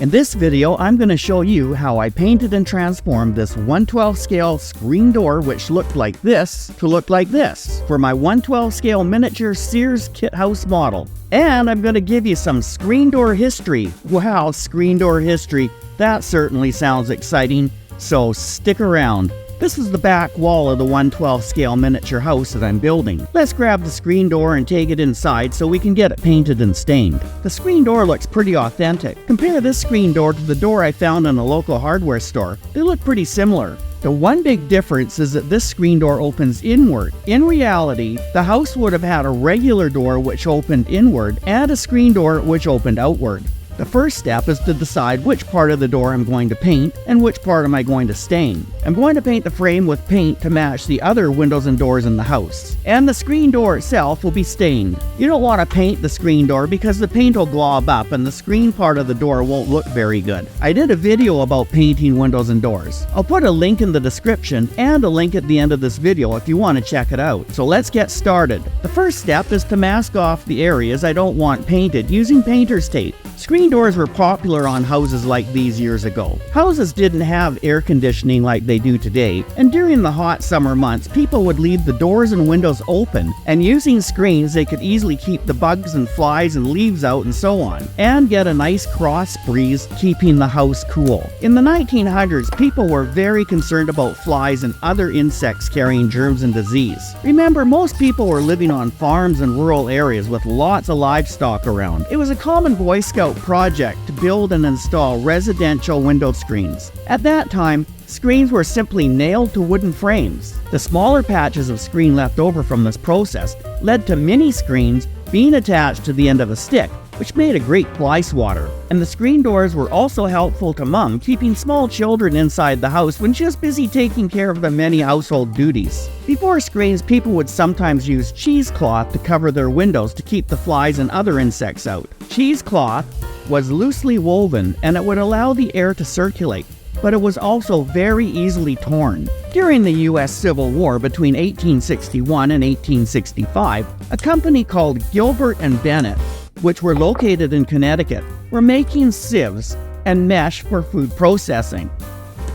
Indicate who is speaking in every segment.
Speaker 1: In this video, I'm going to show you how I painted and transformed this 1/12 scale screen door which looked like this to look like this for my 1/12 scale miniature Sears Kit House model. And I'm going to give you some screen door history. Wow, screen door history. That certainly sounds exciting, so stick around. This is the back wall of the 1/12 scale miniature house that I'm building. Let's grab the screen door and take it inside so we can get it painted and stained. The screen door looks pretty authentic. Compare this screen door to the door I found in a local hardware store. They look pretty similar. The one big difference is that this screen door opens inward. In reality, the house would have had a regular door which opened inward and a screen door which opened outward. The first step is to decide which part of the door I'm going to paint and which part am I going to stain. I'm going to paint the frame with paint to match the other windows and doors in the house. And the screen door itself will be stained. You don't want to paint the screen door because the paint will glob up and the screen part of the door won't look very good. I did a video about painting windows and doors. I'll put a link in the description and a link at the end of this video if you want to check it out. So let's get started. The first step is to mask off the areas I don't want painted using painter's tape. Screen doors were popular on houses like these years ago. Houses didn't have air conditioning like they do today, and during the hot summer months, people would leave the doors and windows open, and using screens they could easily keep the bugs and flies and leaves out and so on, and get a nice cross breeze keeping the house cool. In the 1900s, people were very concerned about flies and other insects carrying germs and disease. Remember, most people were living on farms and rural areas with lots of livestock around. It was a common Boy Scout project to build and install residential window screens. At that time, screens were simply nailed to wooden frames. The smaller patches of screen left over from this process led to mini screens being attached to the end of a stick, which made a great fly swatter. And the screen doors were also helpful to Mom, keeping small children inside the house when she was busy taking care of the many household duties. Before screens, people would sometimes use cheesecloth to cover their windows to keep the flies and other insects out. Cheesecloth was loosely woven and it would allow the air to circulate, but it was also very easily torn. During the U.S. Civil War between 1861 and 1865, a company called Gilbert and Bennett, which were located in Connecticut, were making sieves and mesh for food processing.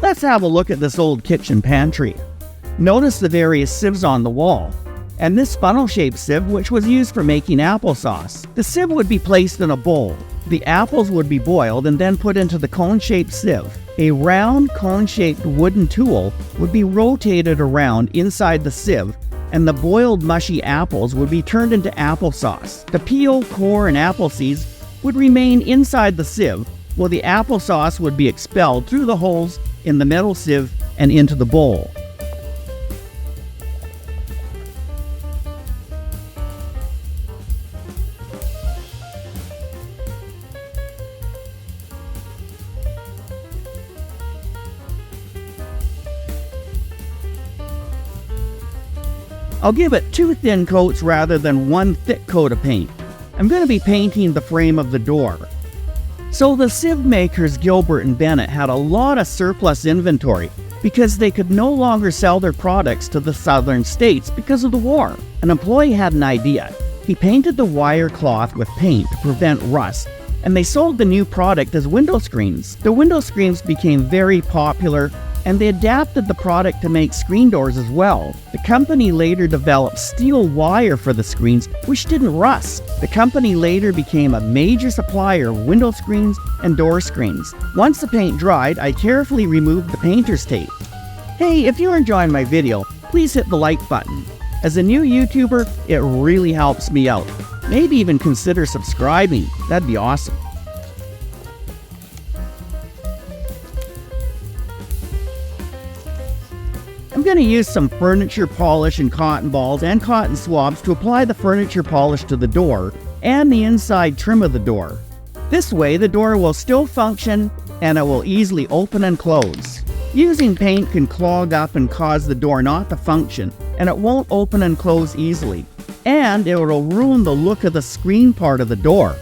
Speaker 1: Let's have a look at this old kitchen pantry. Notice the various sieves on the wall, and this funnel-shaped sieve which was used for making applesauce. The sieve would be placed in a bowl. The apples would be boiled and then put into the cone-shaped sieve. A round cone-shaped wooden tool would be rotated around inside the sieve, and the boiled mushy apples would be turned into applesauce. The peel, core, and apple seeds would remain inside the sieve, while the applesauce would be expelled through the holes in the metal sieve and into the bowl. I'll give it 2 thin coats rather than 1 thick coat of paint. I'm going to be painting the frame of the door. So the sieve makers Gilbert and Bennett had a lot of surplus inventory because they could no longer sell their products to the southern states because of the war. An employee had an idea. He painted the wire cloth with paint to prevent rust, and they sold the new product as window screens. The window screens became very popular, and they adapted the product to make screen doors as well. The company later developed steel wire for the screens, which didn't rust. The company later became a major supplier of window screens and door screens. Once the paint dried, I carefully removed the painter's tape. Hey, if you're enjoying my video, please hit the like button. As a new YouTuber, it really helps me out. Maybe even consider subscribing. That'd be awesome. I'm going to use some furniture polish and cotton balls and cotton swabs to apply the furniture polish to the door and the inside trim of the door. This way the door will still function and it will easily open and close. Using paint can clog up and cause the door not to function, and it won't open and close easily. And it will ruin the look of the screen part of the door.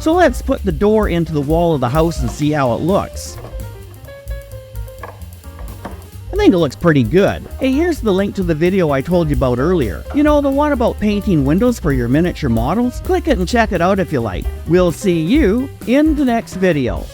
Speaker 1: So let's put the door into the wall of the house and see how it looks. I think it looks pretty good. Hey, here's the link to the video I told you about earlier. You know, the one about painting windows for your miniature models? Click it and check it out if you like. We'll see you in the next video.